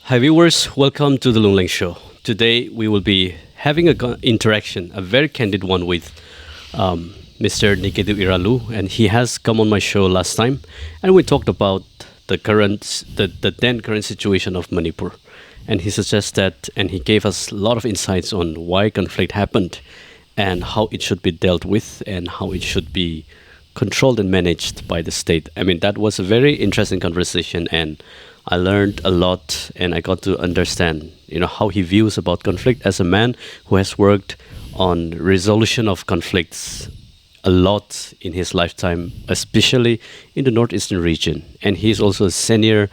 Hi viewers, welcome to the Lungleng show. Today we will be having a interaction, a very candid one with Mr. Niketu Iralu, and he has come on my show last time, and we talked about the then current situation of Manipur, and he suggested and he gave us a lot of insights on why conflict happened, and how it should be dealt with, and how it should be controlled and managed by the state. I mean, that was a very interesting conversation, and I learned a lot, and I got to understand, how he views about conflict as a man who has worked on resolution of conflicts a lot in his lifetime, especially in the northeastern region. And he's also a senior.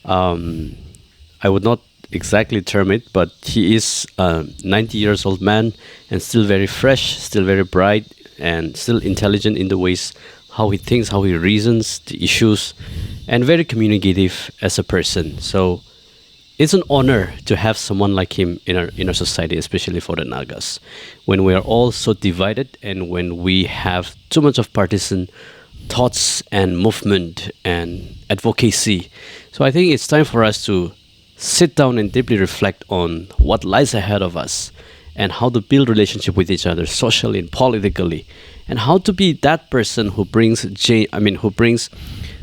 I would not exactly term it, but he is a 90 years old man and still very fresh, still very bright, and still intelligent in the ways how he thinks, how he reasons the issues, and very communicative as a person. So it's an honor to have someone like him in our society, especially for the Nagas, when we are all so divided and when we have too much of partisan thoughts and movement and advocacy. So I think it's time for us to sit down and deeply reflect on what lies ahead of us, and how to build relationship with each other socially and politically, and how to be that person who brings who brings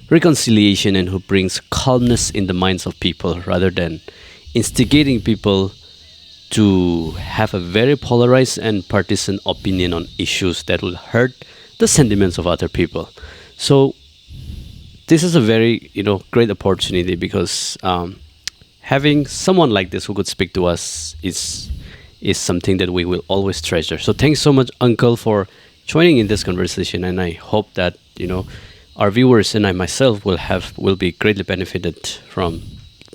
reconciliation and who brings calmness in the minds of people, rather than instigating people to have a very polarized and partisan opinion on issues that will hurt the sentiments of other people. So this is a very great opportunity, because having someone like this who could speak to us is something that we will always treasure. So thanks so much, Uncle, for joining in this conversation, and I hope that our viewers and I myself will be greatly benefited from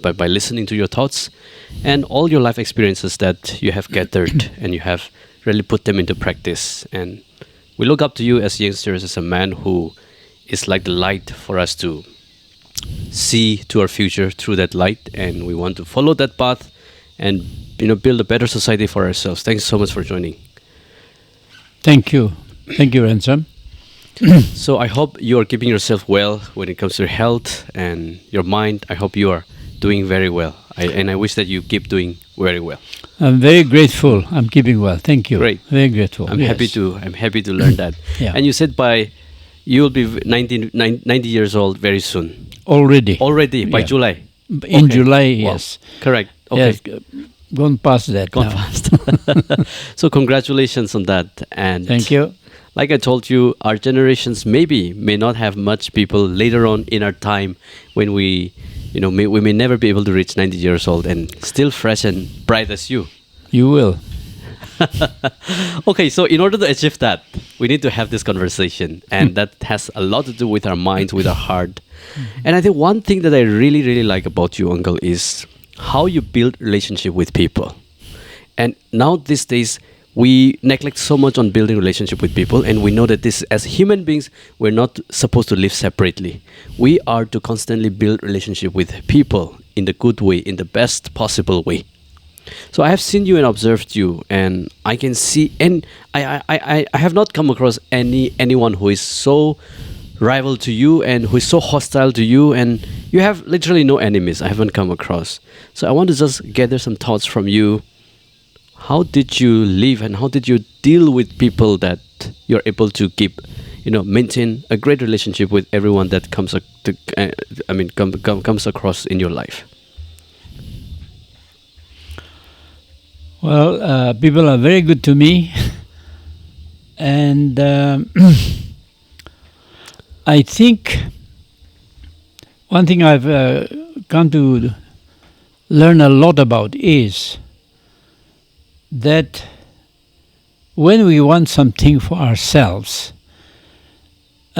by listening to your thoughts and all your life experiences that you have gathered and you have really put them into practice. And we look up to you as youngsters, as a man who is like the light for us to see to our future through that light, and we want to follow that path and build a better society for ourselves. Thanks so much for joining. Thank you, Ransom. So I hope you are keeping yourself well when it comes to your health and your mind. I hope you are doing very well, and I wish that you keep doing very well. I'm very grateful. I'm keeping well. Thank you. Great. Very grateful. I'm happy to learn that. Yeah. And you said you will be 90 years old very soon. Already By yeah. July. In Okay. July, Wow. yes. Correct. Okay. Yes, gone past that Gone now. fast. So congratulations on that. And Thank you. like I told you, our generations may not have much people later on in our time, when we may never be able to reach 90 years old and still fresh and bright as you. You will. Okay, so in order to achieve that, we need to have this conversation, and that has a lot to do with our minds, with our heart. And I think one thing that I really, really like about you, Uncle, is how you build relationship with people. And now these days, we neglect so much on building relationship with people, and we know that this, as human beings, we're not supposed to live separately. We are to constantly build relationship with people in the good way, in the best possible way. So I have seen you and observed you, and I can see, and I have not come across anyone who is so rival to you and who is so hostile to you, and you have literally no enemies. I haven't come across. So I want to just gather some thoughts from you. How did you live, and how did you deal with people that you're able to keep, maintain a great relationship with everyone that comes across in your life? Well, people are very good to me, and I think one thing I've come to learn a lot about is that when we want something for ourselves,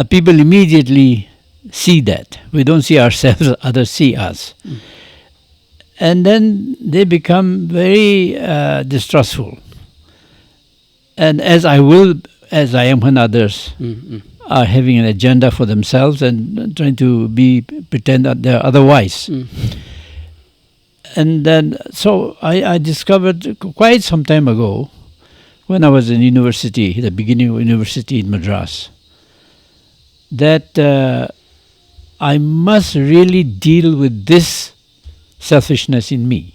people immediately see that. We don't see ourselves, others see us. And then they become very distrustful. And as I am when others are having an agenda for themselves and trying to pretend that they're otherwise. And then, so I discovered quite some time ago, when I was in university, the beginning of university in Madras, that I must really deal with this selfishness in me.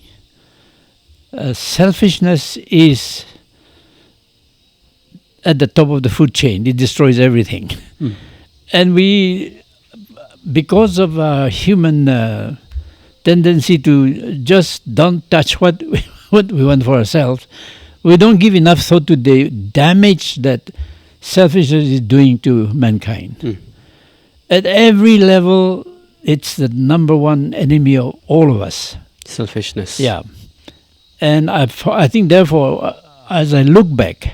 Selfishness is at the top of the food chain. It destroys everything. And we, because of our human tendency to just don't touch what we want for ourselves, we don't give enough thought to the damage that selfishness is doing to mankind. At every level, it's the number one enemy of all of us. Selfishness. Yeah. And I think, therefore, as I look back,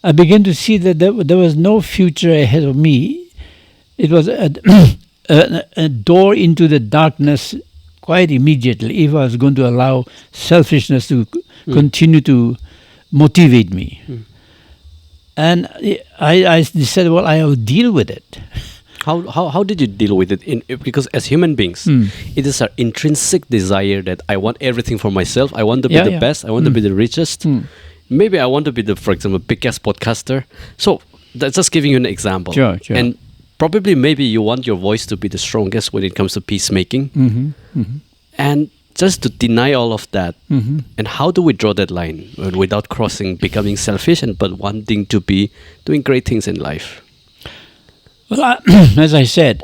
I began to see that there was no future ahead of me. It was a door into the darkness quite immediately if I was going to allow selfishness to continue to motivate me. And I decided, well, I'll deal with it. How did you deal with it? Because as human beings, it is our intrinsic desire that I want everything for myself. I want to be the best. I want to be the richest. Maybe I want to be for example, biggest podcaster. So that's just giving you an example. Sure. And probably maybe you want your voice to be the strongest when it comes to peacemaking. And just to deny all of that. And how do we draw that line without becoming selfish, but wanting to be doing great things in life? Well, as I said,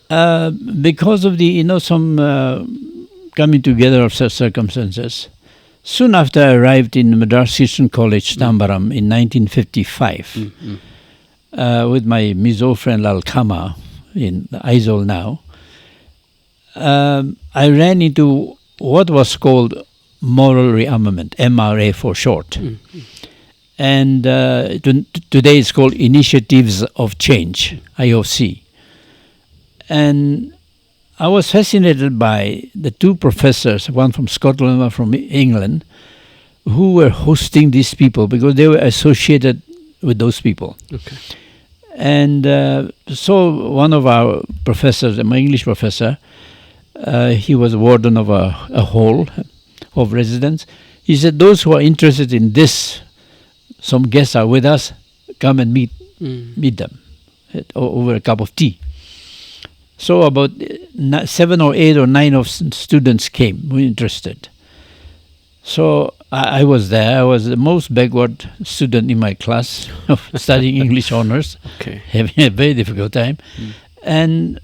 because of the some coming together of such circumstances, soon after I arrived in Madras Christian College, Tambaram, in 1955, with my Mizo friend Lal Kama in Aizawl now, I ran into what was called Moral Re-Armament, MRA for short. And today it's called Initiatives of Change, IOC. And I was fascinated by the two professors, one from Scotland, one from England, who were hosting these people because they were associated with those people. Okay. And so one of our professors, my English professor, he was warden of a hall of residents. He said, those who are interested in this, some guests are with us, come and meet them over a cup of tea. So about 7 or 8 or 9 of students came, were interested. So I was there. I was the most backward student in my class of studying English honors, having a very difficult time. And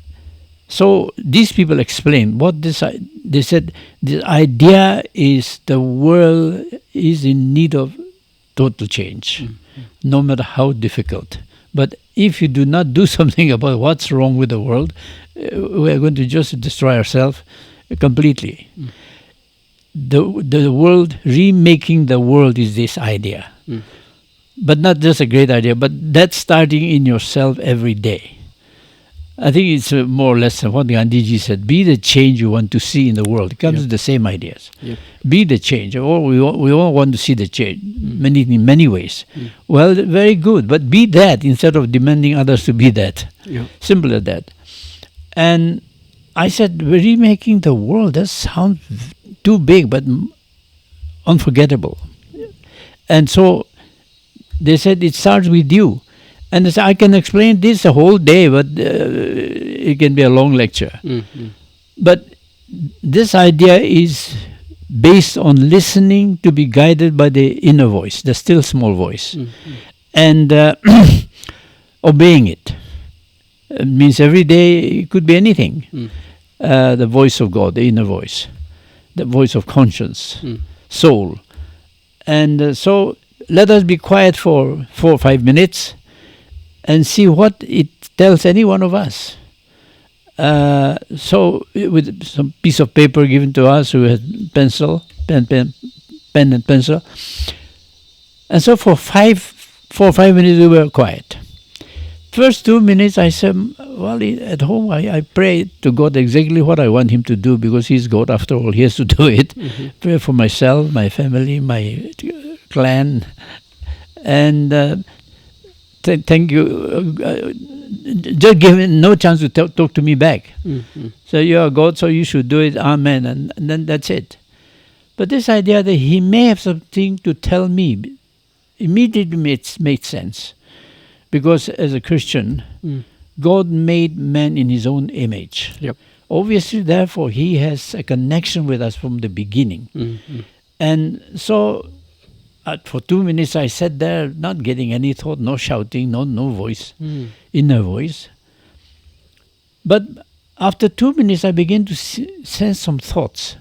so these people explained they said, the idea is the world is in need of total change, no matter how difficult. But if you do not do something about what's wrong with the world, we are going to just destroy ourselves completely. The world, remaking the world is this idea. But not just a great idea, but that's starting in yourself every day. I think it's more or less what Gandhiji said, be the change you want to see in the world. It comes with the same ideas. Be the change. We all want to see the change in many ways. Well, very good, but be that instead of demanding others to be that. Simple as that. And I said, remaking the world, that sounds too big, but unforgettable. And so they said, it starts with you. And I can explain this a whole day, but it can be a long lecture. But this idea is based on listening to be guided by the inner voice, the still small voice, and obeying it. It means every day it could be anything. The voice of God, the inner voice, the voice of conscience, soul. And so let us be quiet for 4 or 5 minutes and see what it tells any one of us. So with some piece of paper given to us, we had pen and pencil. And so for 4 or 5 minutes we were quiet. First 2 minutes I said, well, at home I pray to God exactly what I want him to do, because he's God after all, he has to do it. Pray for myself, my family, my clan, and thank you. Just give him no chance to talk to me back. So you are God, so you should do it. Amen. And then that's it. But this idea that he may have something to tell me immediately made sense. Because as a Christian, God made man in his own image. Obviously, therefore, he has a connection with us from the beginning. And so for 2 minutes I sat there, not getting any thought, no shouting, no voice, inner voice. But after 2 minutes I began to sense some thoughts.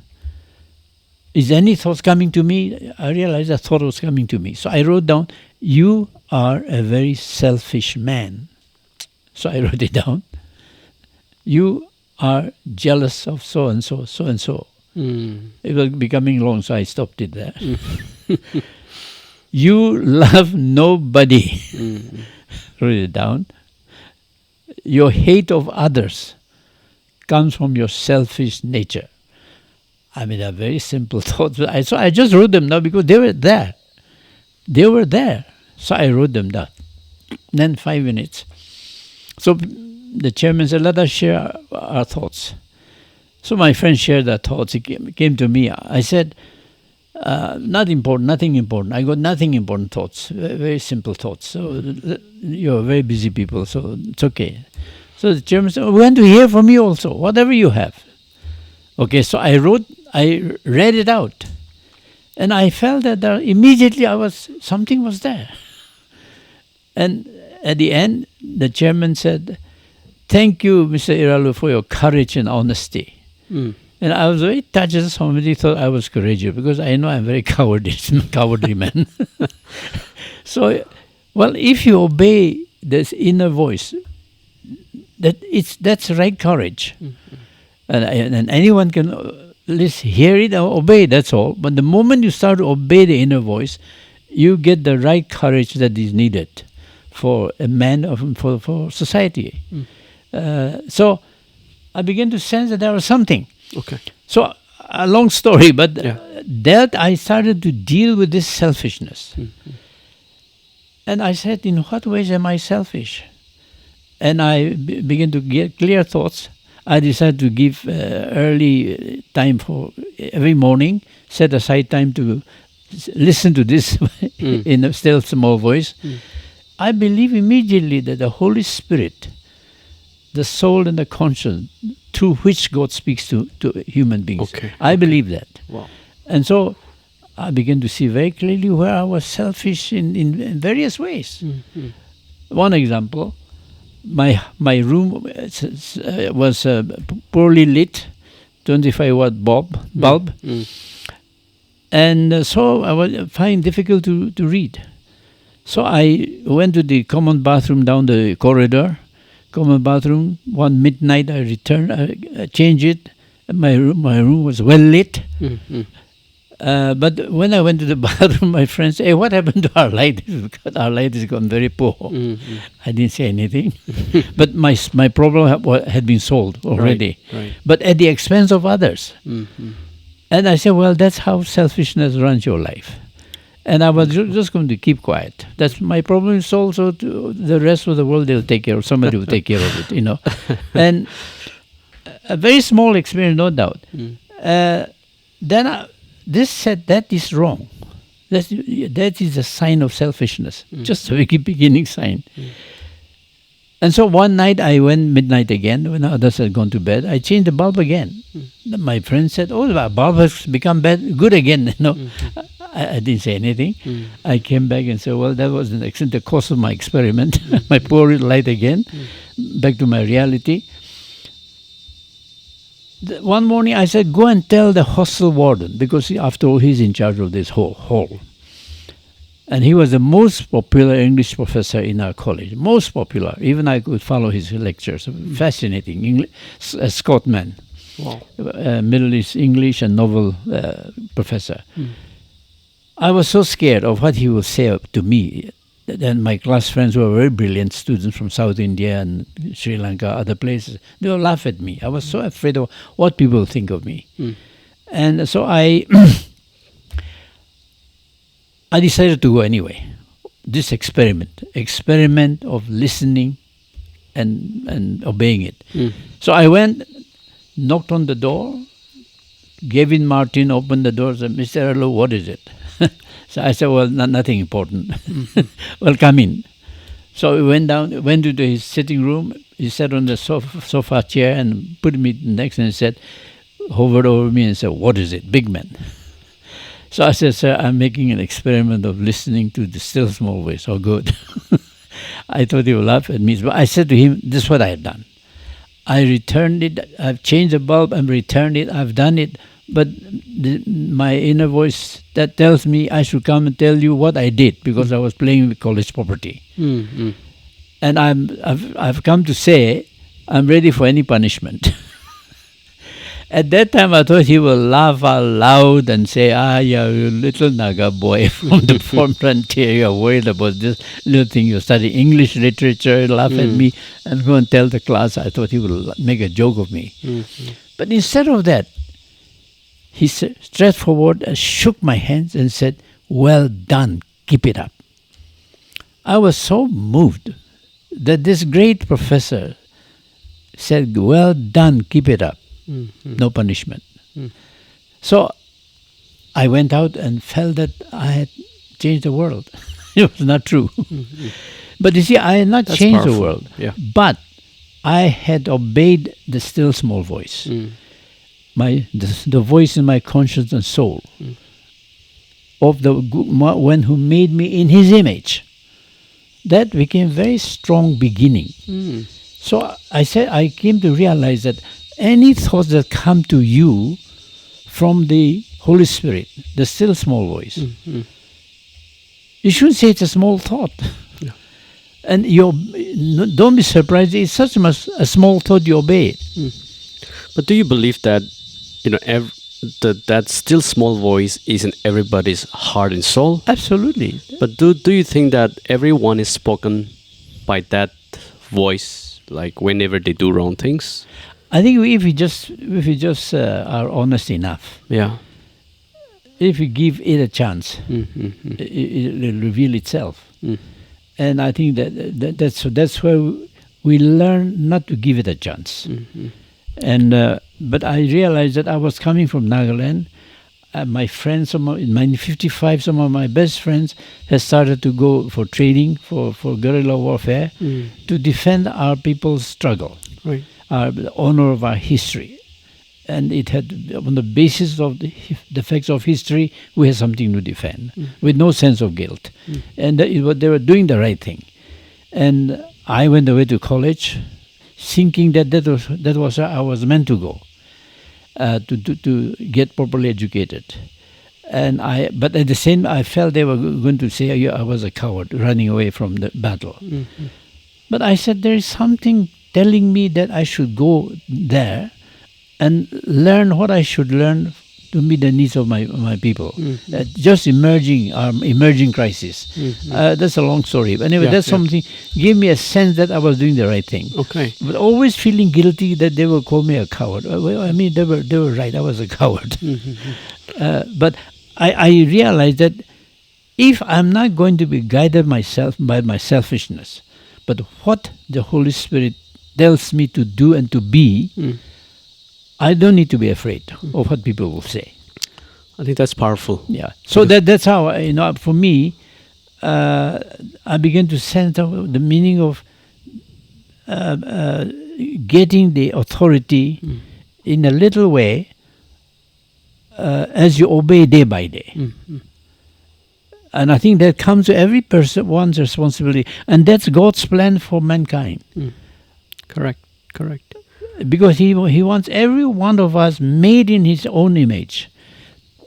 Is any thoughts coming to me? I realized a thought was coming to me. So I wrote down, "You are a very selfish man." So I wrote it down. "You are jealous of so-and-so, so-and-so." It was becoming long, so I stopped it there. "You love nobody." Wrote it down. "Your hate of others comes from your selfish nature." I mean, they're very simple thoughts. So I just wrote them down because they were there. They were there. So I wrote them down. Then 5 minutes. So the chairman said, "Let us share our thoughts." So my friend shared their thoughts. He came to me. I said, "Nothing important. I got nothing important thoughts, very simple thoughts. So you're very busy people, so it's okay." So the chairman said, "We want to hear from you also, whatever you have." Okay, so I read it out. And I felt that immediately something was there. And at the end, the chairman said, "Thank you, Mr. Iralu, for your courage and honesty." And I was very touched that somebody thought I was courageous, because I know I'm very cowardly man. So, well, if you obey this inner voice, that's right courage. And anyone can hear it or obey, that's all. But the moment you start to obey the inner voice, you get the right courage that is needed for a man, for society. So I began to sense that there was something. Okay. So a long story, but that I started to deal with this selfishness. And I said, in what ways am I selfish? And I began to get clear thoughts. I decided to give early time for every morning, set aside time to listen to this in a still small voice. I believe immediately that the Holy Spirit, the soul and the conscience, through which God speaks to human beings. I believe that. Wow. And so I began to see very clearly where I was selfish in various ways. One example, my room was poorly lit, 25-watt bulb. And so I was finding difficult to read. So I went to the common bathroom down the corridor. Common bathroom. One midnight I returned, I changed it. My room was well lit. But when I went to the bathroom, my friends said, "Hey, what happened to our light? Because our light has gone very poor." I didn't say anything. But my problem had been solved already. Right. But at the expense of others. And I said, well, that's how selfishness runs your life. And I was just going to keep quiet. That's my problem is solved, so the rest of the world, they'll take care of, somebody will take care of it, you know. And a very small experience, no doubt. Then this said, that is wrong. That is a sign of selfishness, just a beginning sign. And so one night I went midnight again, when others had gone to bed. I changed the bulb again. My friend said, "Oh, the bulb has become good again." You know, I didn't say anything. I came back and said, "Well, that was the course of my experiment. My poor light again, back to my reality." One morning I said, "Go and tell the hostel warden," because after all, he's in charge of this whole hall. And he was the most popular English professor in our college, most popular. Even I could follow his lectures. Fascinating, a Scotsman, Middle East English and novel professor. I was so scared of what he would say to me. Then my class friends were very brilliant students from South India and Sri Lanka, other places. They would laugh at me. I was so afraid of what people would think of me. And so I decided to go anyway. This experiment of listening and obeying it. So I went, knocked on the door. Gavin Martin opened the door, said, "Mr. Iralu, what is it?" So I said, "Well, nothing important." "Well, come in." So we went into his sitting room, He sat on the sofa chair and put me next and said, hovered over me and said, "What is it, big man?" So I said, "Sir, I'm making an experiment of listening to the still small voice." "Oh, good." I thought he would laugh at me. But I said to him, "This is what I have done. I returned it. I've changed the bulb and returned it. I've done it. But my inner voice that tells me I should come and tell you what I did because I was playing with college property. And I've come to say I'm ready for any punishment." At that time, I thought he will laugh out loud and say, "Yeah, you little Naga boy from the frontier, you're worried about this little thing. You study English literature, laugh at me, and go and tell the class." I thought he would make a joke of me. But instead of that, he stretched forward and shook my hands and said, "Well done, keep it up." I was so moved that this great professor said, "Well done, keep it up. No punishment." So I went out and felt that I had changed the world. It was not true. But you see, I had not changed the world. Yeah. But I had obeyed the still small voice. The voice in my conscience and soul of the one who made me in his image. That became a very strong beginning. So I came to realize that any thoughts that come to you from the Holy Spirit, the still small voice, you shouldn't say it's a small thought. Yeah. And don't be surprised, it's such a small thought, you obey it. But do you believe that, that still small voice is in everybody's heart and soul? Absolutely. But do you think that everyone is spoken by that voice, like whenever they do wrong things? I think if we just are honest enough, if we give it a chance, it will reveal itself. And I think that's where we learn not to give it a chance. And but I realized that I was coming from Nagaland. My friends, in 1955, some of my best friends had started to go for training for guerrilla warfare to defend our people's struggle. Right. The honor of our history. And it had, on the basis of the facts of history, we had something to defend with no sense of guilt. And they were doing the right thing. And I went away to college thinking that was where I was meant to go, to get properly educated. But at the same I felt they were going to say I was a coward running away from the battle. But I said there is something telling me that I should go there and learn what I should learn to meet the needs of my people. Just emerging crisis. That's a long story. But anyway, something gave me a sense that I was doing the right thing. Okay. But always feeling guilty that they will call me a coward. Well, I mean, they were right. I was a coward. But I realized that if I'm not going to be guided by my selfishness, but what the Holy Spirit tells me to do and to be, I don't need to be afraid of what people will say. I think that's powerful. Yeah. So that's how, for me, I began to sense the meaning of getting the authority in a little way as you obey day by day. And I think that comes to every person, one's responsibility. And that's God's plan for mankind. Correct. Because He wants every one of us made in His own image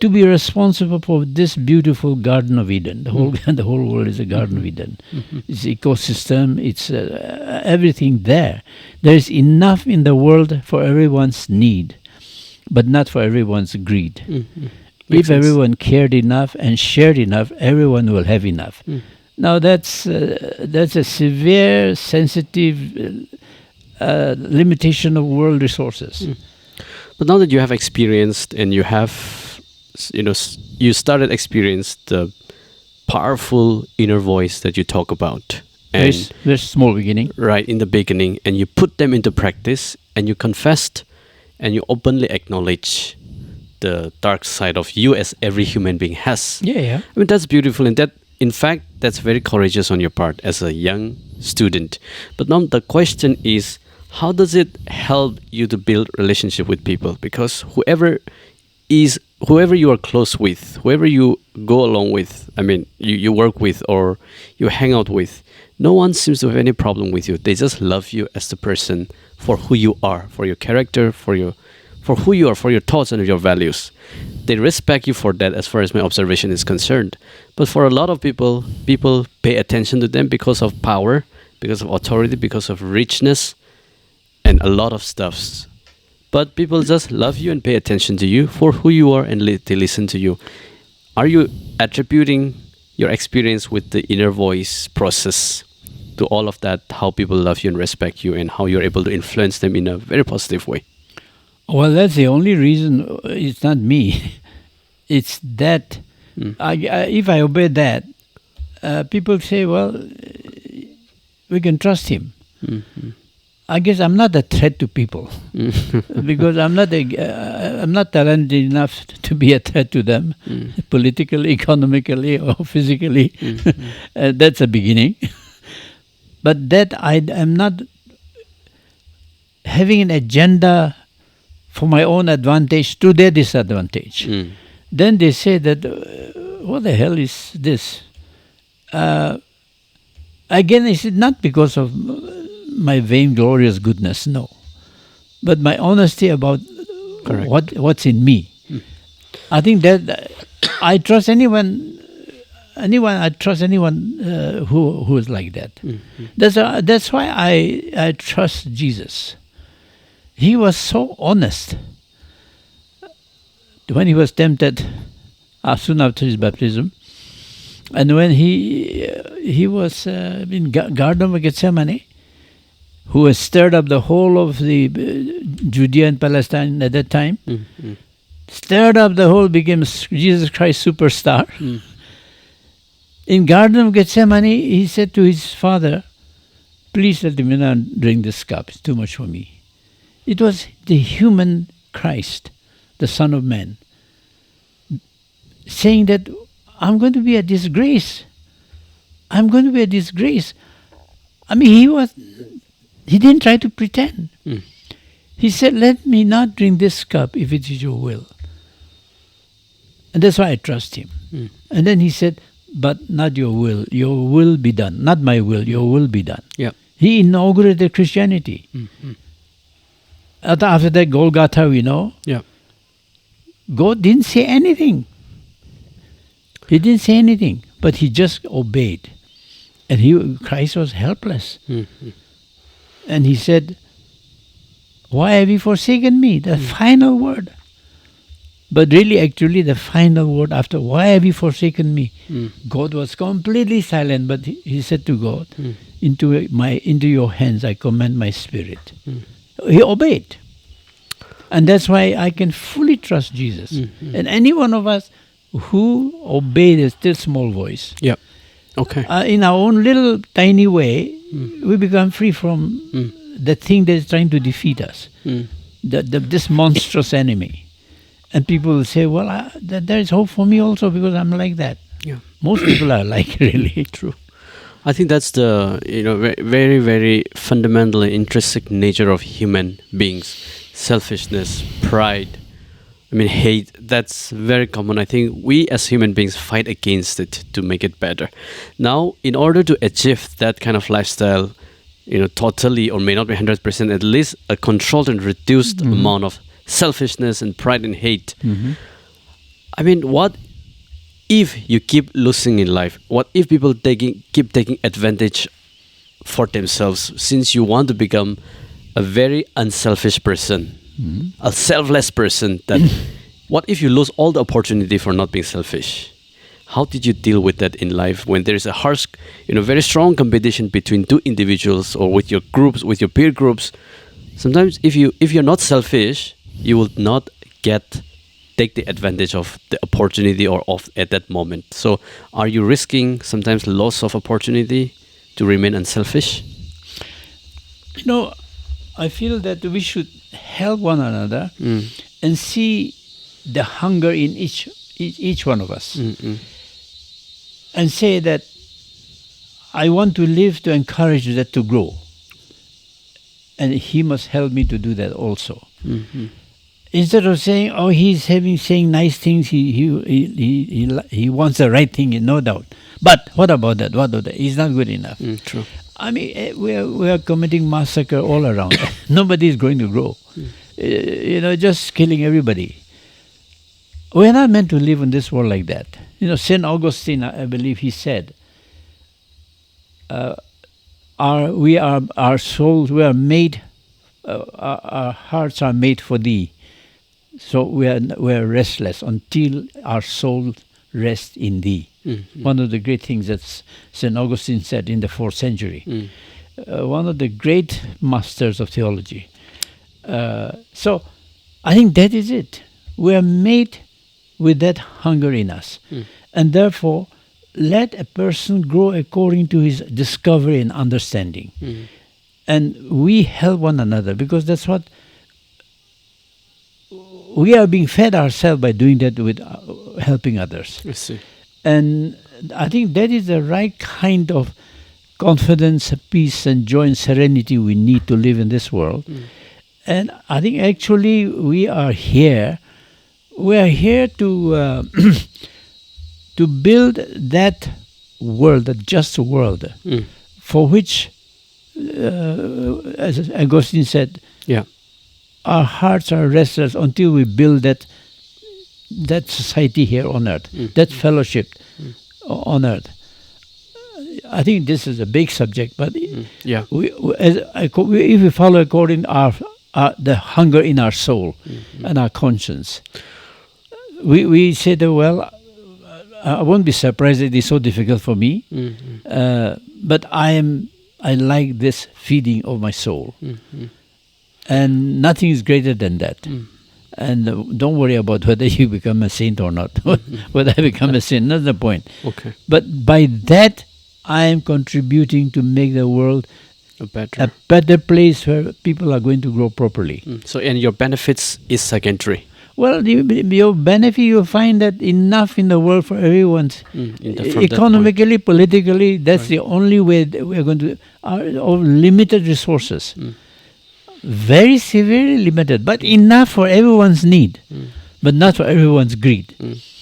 to be responsible for this beautiful Garden of Eden. The whole world is a Garden of Eden. It's ecosystem, it's everything there. There is enough in the world for everyone's need, but not for everyone's greed. If everyone cared enough and shared enough, everyone will have enough. Now that's a severe, sensitive limitation of world resources. But now that you have experienced and you have, you started experience the powerful inner voice that you talk about. And very small beginning. Right, in the beginning. And you put them into practice and you confessed and you openly acknowledge the dark side of you as every human being has. Yeah. I mean, that's beautiful. And that, in fact, that's very courageous on your part as a young student. But now the question is, how does it help you to build relationship with people? Because whoever you are close with, whoever you go along with, I mean, you work with or you hang out with, no one seems to have any problem with you. They just love you as the person for who you are, for your character, for who you are, for your thoughts and your values. They respect you for that, as far as my observation is concerned. But for a lot of people pay attention to them because of power, because of authority, because of richness, and a lot of stuffs. But people just love you and pay attention to you for who you are, and they listen to you. Are you attributing your experience with the inner voice process to all of that, how people love you and respect you, and how you're able to influence them in a very positive way? Well, that's the only reason. It's not me. It's that. If I obey that, people say, well, we can trust him. Mm-hmm. I guess I'm not a threat to people because I'm not talented enough to be a threat to them, politically, economically, or physically. That's a beginning. But that I am not having an agenda for my own advantage to their disadvantage. Then they say that, what the hell is this? Again, it's not because of my vainglorious goodness, no. But my honesty about what's in me. I think that I trust anyone who is like that. That's why I trust Jesus. He was so honest when he was tempted soon after his baptism, and when he was in Garden of Gethsemane, who has stirred up the whole of the Judea and Palestine at that time, stirred up the whole, became Jesus Christ superstar. In Garden of Gethsemane, he said to his Father, please let me not drink this cup, it's too much for me. It was the human Christ, the Son of Man, saying that I'm going to be a disgrace. I'm going to be a disgrace. I mean, he didn't try to pretend. He said, let me not drink this cup if it is your will. And that's why I trust him. And then he said, but not your will be done. Not my will, your will be done. Yeah. He inaugurated Christianity. After that Golgotha, we know, God didn't say anything. He didn't say anything, but he just obeyed. And Christ was helpless. And he said, why have you forsaken me? The final word. But really, actually, the final word after, why have you forsaken me? God was completely silent, but he said to God, into your hands I commend my spirit. He obeyed. And that's why I can fully trust Jesus. And any one of us who obeyed a still small voice, in our own little tiny way, we become free from the thing that is trying to defeat us, this monstrous enemy. And people will say, well, there is hope for me also because I'm like that. Most people are like, really. True. I think that's the very, very fundamental and intrinsic nature of human beings. Selfishness, pride, hate, that's very common. I think we as human beings fight against it to make it better. Now, in order to achieve that kind of lifestyle, totally, or may not be 100%, at least a controlled and reduced amount of selfishness and pride and hate. What if you keep losing in life? What if people keep taking advantage for themselves, since you want to become a very unselfish person, a selfless person? That what if you lose all the opportunity for not being selfish? How did you deal with that in life when there is a harsh, very strong competition between two individuals or with your groups, with your peer groups? Sometimes if you're not selfish, you will not take the advantage of the opportunity or of at that moment. So are you risking sometimes loss of opportunity to remain unselfish? I feel that we should help one another and see the hunger in each one of us. And say that I want to live to encourage that to grow. and he must help me to do that also. Mm-hmm. Instead of saying, "Oh, he's saying nice things, he wants the right thing," no doubt. But what about that? What about that? He's not good enough. True. I mean, we are committing massacre all around. Nobody is going to grow. Just killing everybody. We are not meant to live in this world like that. Saint Augustine, I believe he said, our souls, we are made, our hearts are made for thee. So we are restless until our soul rests in thee. Mm-hmm. One of the great things that St. Augustine said in the 4th century. One of the great masters of theology. So I think that is it. We are made with that hunger in us. And therefore, let a person grow according to his discovery and understanding. And we help one another, because that's what we are being fed ourselves by doing that with helping others. I see. And I think that is the right kind of confidence, peace, and joy and serenity we need to live in this world. And I think actually we are here to to build that world, that just world, for which, as Augustine said, our hearts are restless until we build that society here on earth, that fellowship on earth. I think this is a big subject, but if we follow according the hunger in our soul and our conscience, we say that, well, I won't be surprised it is so difficult for me, but I like this feeding of my soul. And nothing is greater than that. And don't worry about whether you become a saint or not, whether I become a saint, that's the point. Okay. But by that, I am contributing to make the world a better place where people are going to grow properly. So, and your benefits is secondary. Well, your benefit, you'll find that enough in the world for everyone. Economically, politically, that's the only way that we are going to, of limited resources. Very severely limited, but enough for everyone's need, but not for everyone's greed.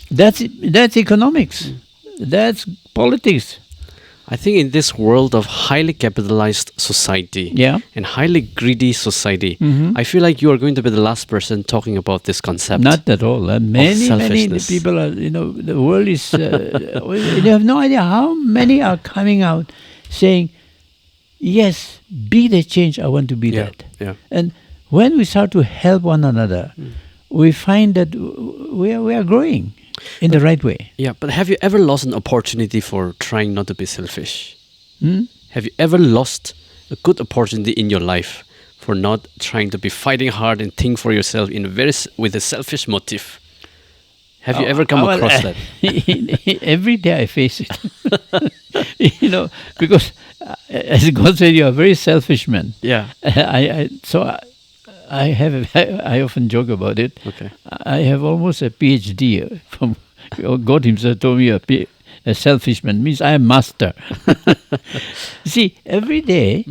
That's economics. That's politics. I think in this world of highly capitalized society and highly greedy society, I feel like you are going to be the last person talking about this concept. Not at all. Many people are, the world is, you have no idea how many are coming out saying, yes, be the change I want to be that. And when we start to help one another, we find that we are growing in the right way. Yeah, but have you ever lost an opportunity for trying not to be selfish? Have you ever lost a good opportunity in your life for not trying to be fighting hard and think for yourself with a selfish motive? Have you ever come across that? Every day I face it. Because as God said, you are a very selfish man. Yeah. I often joke about it. Okay. I have almost a PhD from God Himself told me a selfish man means I am master. See, every day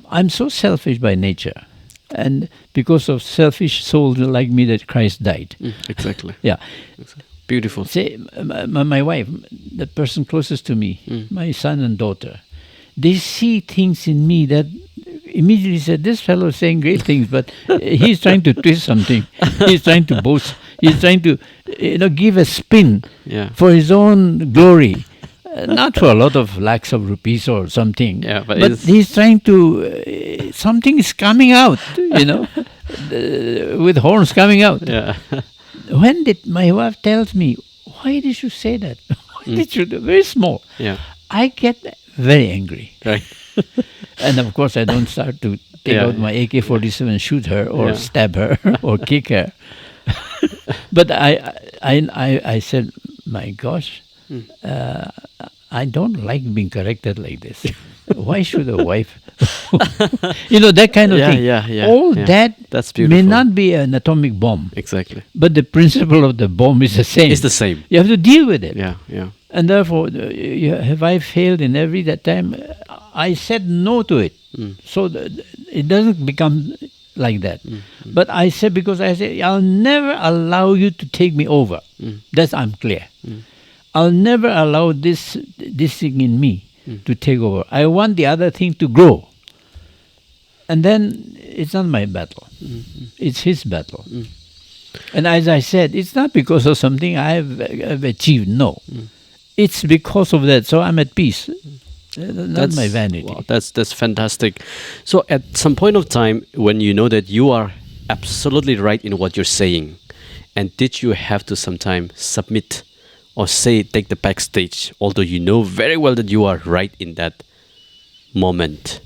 I'm so selfish by nature. And because of selfish souls like me that Christ died. Exactly. Yeah. Exactly. Beautiful. Say, my wife, the person closest to me, my son and daughter, they see things in me that immediately said, this fellow is saying great things, but he's trying to twist something. He's trying to boast. He's trying to give a spin for his own glory. Not for a lot of lakhs of rupees or something. Yeah, but he's trying to, something is coming out, with horns coming out. Yeah. When my wife tells me, why did you say that? Why did you do? Very small. Yeah. I get very angry. Right. And of course I don't start to take out my AK-47 and shoot her or stab her or kick her. But I said, my gosh, I don't like being corrected like this. Why should a wife? That kind of thing. All that's beautiful. May not be an atomic bomb. Exactly. But the principle of the bomb is the same. It's the same. You have to deal with it. Yeah. And therefore, have I failed in every that time? I said no to it. So it doesn't become like that. But I say, because I say, I'll never allow you to take me over. That's, I'm clear. I'll never allow this thing in me to take over. I want the other thing to grow. And then it's not my battle. It's his battle. And as I said, it's not because of something I've achieved. No. It's because of that. So I'm at peace. That's my vanity. Wow, that's fantastic. So at some point of time, when you know that you are absolutely right in what you're saying, and did you have to sometime submit or say, take the backstage, although you know very well that you are right in that moment?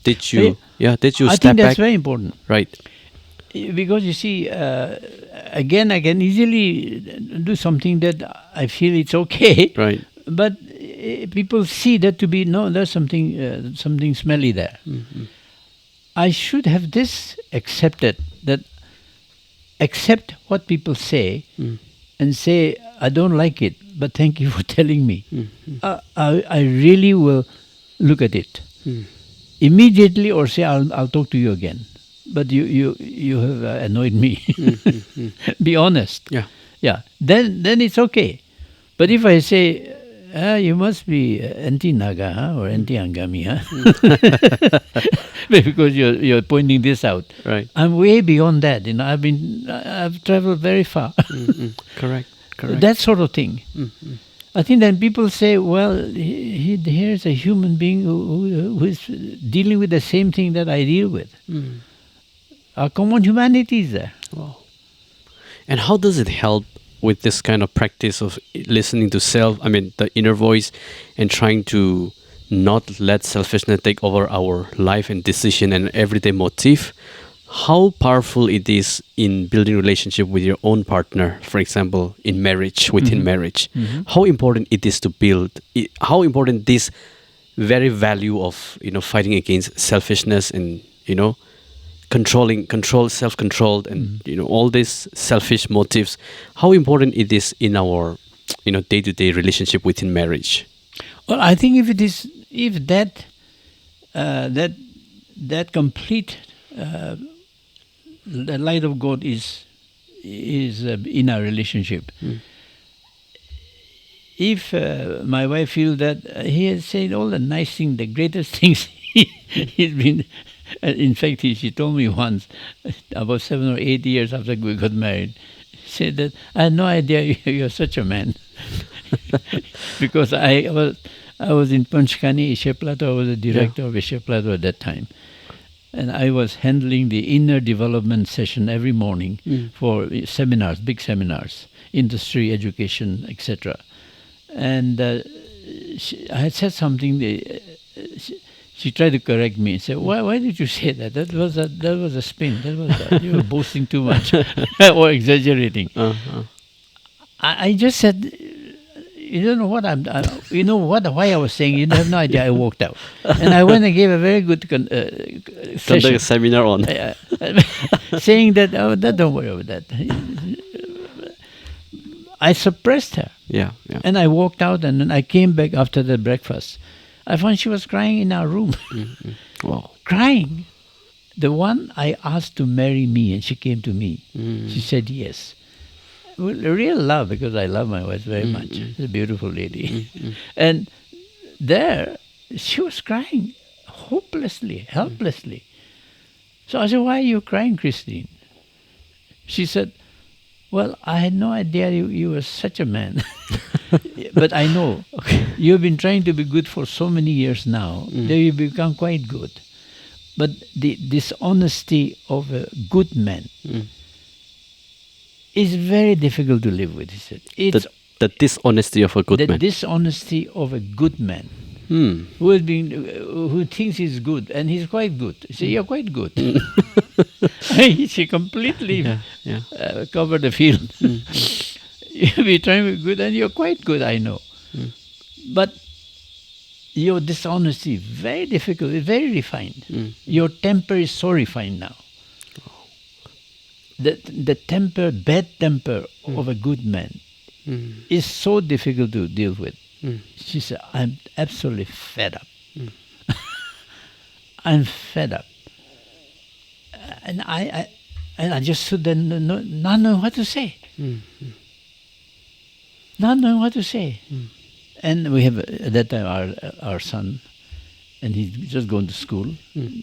Did you? Did you I step think that's back? very important. Right. Because you see, again, I can easily do something that I feel it's okay. Right. But people see that to be, no, there's something smelly there. I should have this accepted, that accept what people say and say, I don't like it, but thank you for telling me. I really will look at it immediately, or say, I'll talk to you again. But you have annoyed me. Be honest. Yeah. Then it's okay. But if I say, you must be anti-Naga, huh? Or anti-Angami, huh? Because you're pointing this out. Right. I'm way beyond that. I've traveled very far. Correct. That sort of thing. I think then people say, well, here's a human being who is dealing with the same thing that I deal with. Our common humanity is there. Wow. And how does it help with this kind of practice of listening to the inner voice, and trying to not let selfishness take over our life and decision and everyday motive? How powerful it is in building relationship with your own partner, for example, in marriage, within marriage. How important it is to build, how important this very value of, fighting against selfishness and, self-controlled and, all these selfish motives, how important it is in our, day-to-day relationship within marriage? Well, I think if that complete the light of God is in our relationship. If my wife feels that he has said all the nice things, the greatest things he's been. In fact, she told me once, about 7 or 8 years after we got married, she said that I had no idea you're such a man. Because I was in Panchkani, Asia Plateau. I was the director of Asia Plateau at that time. And I was handling the inner development session every morning for seminars, big seminars, industry, education, etc. And I had said something. She tried to correct me and said, "Why did you say that? That was a spin. You were boasting too much or exaggerating." I just said, "You don't know what why I was saying. You have no idea." I walked out, and I went and gave a very good session. A seminar on saying that, don't worry about that. I suppressed her. Yeah. And I walked out, and then I came back after the breakfast. I found she was crying in our room. Wow. Crying. The one I asked to marry me, and she came to me. She said yes. Well, real love, because I love my wife very much. She's a beautiful lady. And there, she was crying hopelessly, helplessly. So I said, "Why are you crying, Christine?" She said, "Well, I had no idea you were such a man." But I know you've been trying to be good for so many years now that you've become quite good. But the dishonesty of a good man is very difficult to live with, he said. It's the dishonesty of a good man. The dishonesty of a good man who thinks he's good, and he's quite good. He said, "You're quite good." She completely covered the field. You'll be trying to be good, and you're quite good, I know. But your dishonesty is very difficult, it's very refined. Your temper is so refined now. The temper, bad temper of a good man is so difficult to deal with. She said, "I'm absolutely fed up." I'm fed up. and I just stood there, not knowing what to say. Not knowing what to say. And we have, at that time, our son, and he's just going to school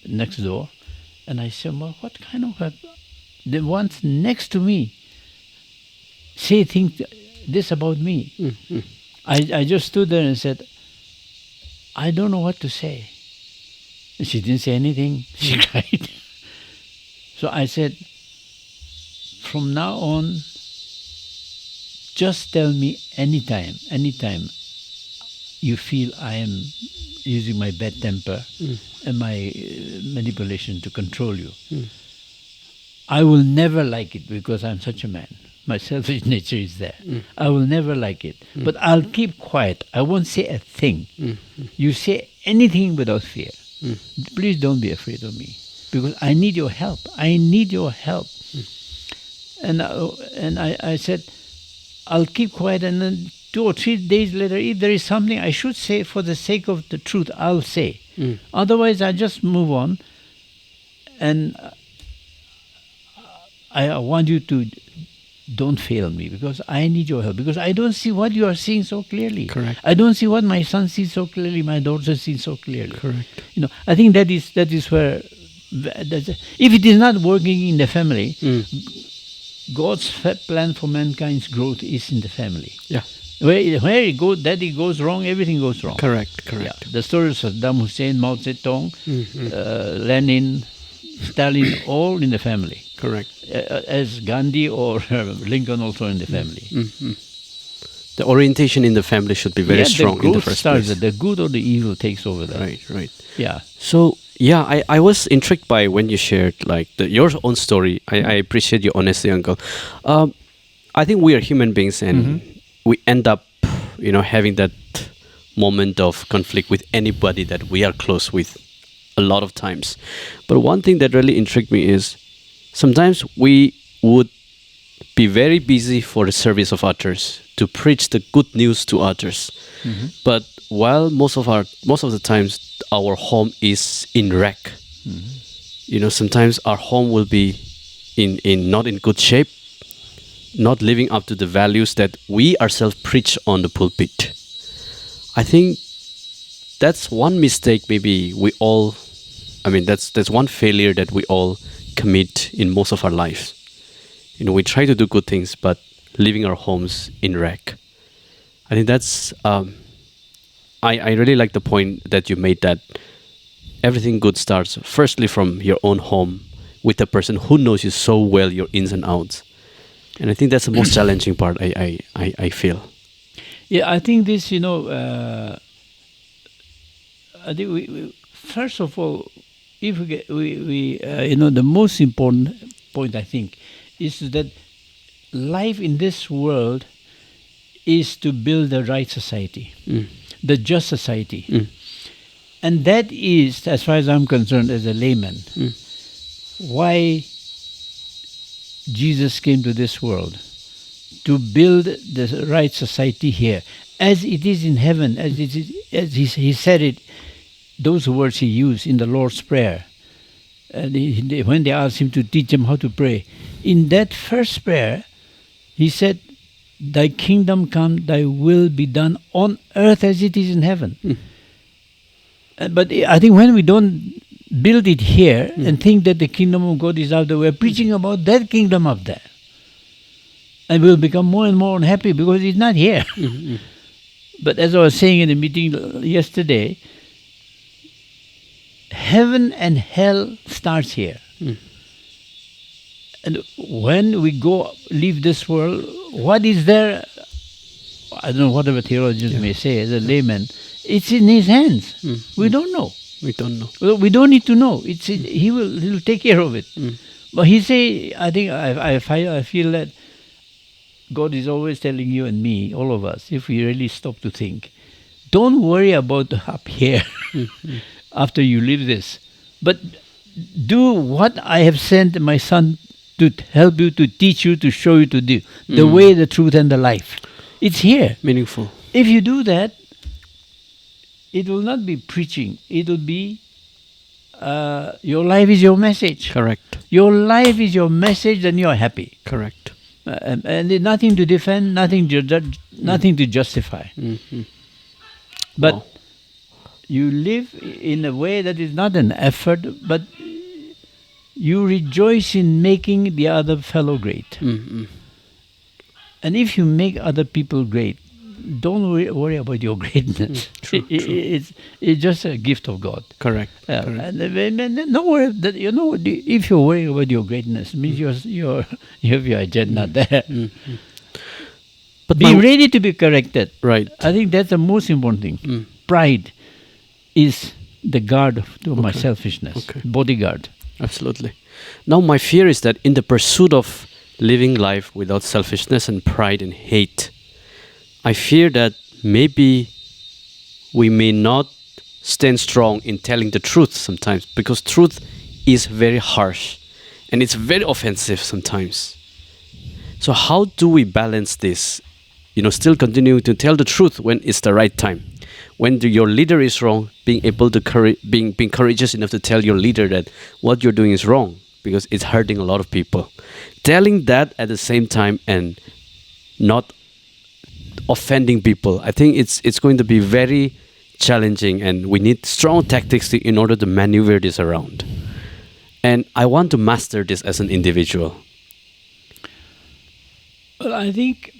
next door. And I said, well, what kind of the ones next to me say things this about me? I just stood there and said, I don't know what to say. And she didn't say anything. She cried. So I said, from now on, just tell me anytime you feel I am using my bad temper and my manipulation to control you. I will never like it because I'm such a man. My selfish nature is there. I will never like it. But I'll keep quiet. I won't say a thing. You say anything without fear. Please don't be afraid of me because I need your help. I need your help. And I said, I'll keep quiet, and then 2 or 3 days later, if there is something I should say for the sake of the truth, I'll say. Otherwise, I just move on. And I want you to don't fail me because I need your help. Because I don't see what you are seeing so clearly. Correct. I don't see what my son sees so clearly, my daughter sees so clearly. Correct. I think that is where, if it is not working in the family, God's plan for mankind's growth is in the family. Yeah. Where it goes wrong, everything goes wrong. Correct. Yeah. The stories of Saddam Hussein, Mao Zedong, Lenin, Stalin, all in the family. Correct. As Gandhi or Lincoln also in the family. The orientation in the family should be very strong in the first place. The good or the evil takes over that. Right. Yeah. So, yeah, I was intrigued by when you shared your own story. I appreciate your honesty, Uncle. I think we are human beings and we end up, having that moment of conflict with anybody that we are close with a lot of times. But one thing that really intrigued me is sometimes we would be very busy for the service of others, to preach the good news to others. But while most of the times our home is in wreck, sometimes our home will be in not in good shape, not living up to the values that we ourselves preach on the pulpit. I think that's one mistake maybe that's one failure that we all commit in most of our lives. We try to do good things, but leaving our homes in wreck. I think that's, I really like the point that you made, that everything good starts firstly from your own home with the person who knows you so well, your ins and outs. And I think that's the most challenging part, I feel. Yeah, I think this, I think we first of all, if the most important point, I think, is that life in this world is to build the right society, the just society. And that is, as far as I'm concerned, as a layman, why Jesus came to this world, to build the right society here, as it is in heaven, as he said it, those words he used in the Lord's Prayer. When they asked him to teach them how to pray, in that first prayer, he said, "Thy kingdom come, thy will be done on earth as it is in heaven." But I think when we don't build it here and think that the kingdom of God is out there, we're preaching about that kingdom up there. And we'll become more and more unhappy because it's not here. But as I was saying in the meeting yesterday, heaven and hell starts here. And when we leave this world, what is there? I don't know, whatever theologians may say, as a layman, it's in his hands. We don't know. We don't know. Well, we don't need to know. He'll take care of it. But he say, I think I feel that God is always telling you and me, all of us, if we really stop to think, don't worry about up here after you leave this, but do what I have sent my son to help you, to teach you, to show you to do. The way, the truth, and the life. It's here. Meaningful. If you do that, it will not be preaching. It will be your life is your message. Correct. Your life is your message, then you are happy. Correct. And there's nothing to defend, nothing to judge, nothing to justify. Mm-hmm. But Wow. you live in a way that is not an effort, but you rejoice in making the other fellow great. Mm-hmm. And if you make other people great, don't worry about your greatness. True, true. It's just a gift of God. Correct. Correct. And don't worry that if you're worrying about your greatness, it means you have your agenda there. Mm-hmm. But Be ready to be corrected. right. I think that's the most important thing. Pride is the guard to my selfishness, bodyguard. Absolutely. Now my fear is that in the pursuit of living life without selfishness and pride and hate, I fear that maybe we may not stand strong in telling the truth sometimes, because truth is very harsh and it's very offensive sometimes. So how do we balance this? Still continuing to tell the truth when it's the right time. When your leader is wrong, being able to being courageous enough to tell your leader that what you're doing is wrong because it's hurting a lot of people. Telling that at the same time and not offending people, I think it's going to be very challenging, and we need strong tactics in order to maneuver this around. And I want to master this as an individual. Well, I think